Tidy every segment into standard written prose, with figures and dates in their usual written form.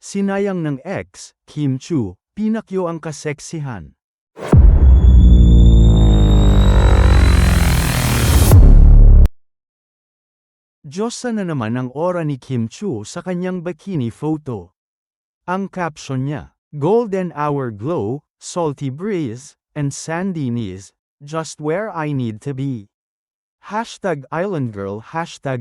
Sinayang ng ex, Kim Chu, pinakyo ang kaseksihan. Diyosa na naman ang aura ni Kim Chu sa kanyang bikini photo. Ang caption niya, "Golden hour glow, salty breeze, and sandy knees, just where I need to be." #islandgirl,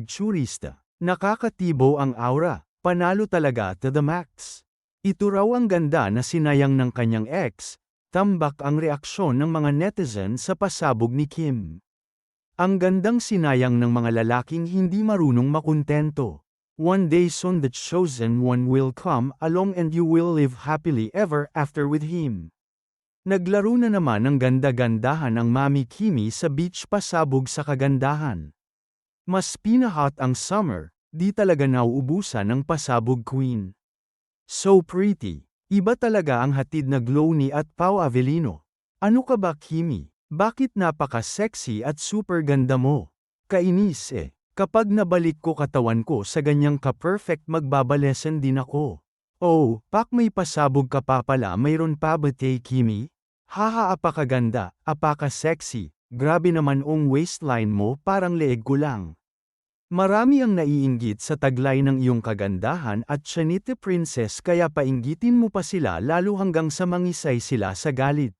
#churista. Nakakatibo ang aura, panalo talaga to the max. Ito raw ang ganda na sinayang ng kanyang ex, tambak ang reaksyon ng mga netizen sa pasabog ni Kim. Ang gandang sinayang ng mga lalaking hindi marunong makuntento. One day soon the chosen one will come along and you will live happily ever after with him. Naglaro na naman ng ganda-gandahan ang Mami Kimi sa beach pasabog sa kagandahan. Mas pinahot ang summer, di talaga nauubusan ng pasabog queen. So pretty. Iba talaga ang hatid na glow ni at Pau Avellino. Ano ka ba Kimi? Bakit napaka-sexy at super ganda mo? Kainis eh. Kapag nabalik ko katawan ko sa ganyang ka-perfect magbabalesen din ako. Oh, pak may pasabog ka pa pala mayroon pa ba Kimi? Haha apakaganda, apaka-sexy, grabe naman ang waistline mo parang leeg ko lang. Marami ang naiinggit sa taglay ng iyong kagandahan at Chanite Princess kaya painggitin mo pa sila lalo hanggang sa mangisay sila sa galit.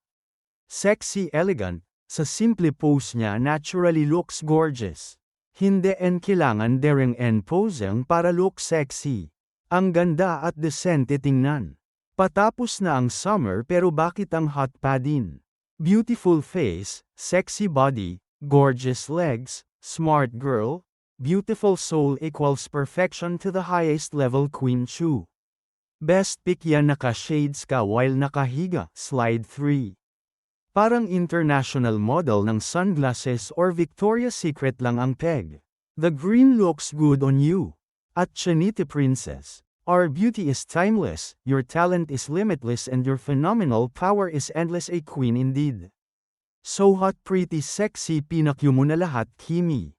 Sexy elegant, sa simple pose niya naturally looks gorgeous. Hindi kailangan daring posing para look sexy. Ang ganda at decente tingnan. Patapos na ang summer pero bakit ang hot pa din? Beautiful face, sexy body, gorgeous legs, smart girl, beautiful soul equals perfection to the highest level Queen Chu. Best pick yan naka-shades ka while nakahiga, slide 3. Parang international model ng sunglasses or Victoria's Secret lang ang peg. The green looks good on you. At Chanite Princess. Our beauty is timeless, your talent is limitless and your phenomenal power is endless, a queen indeed. So hot, pretty, sexy, pinakyo mo na lahat Kimi.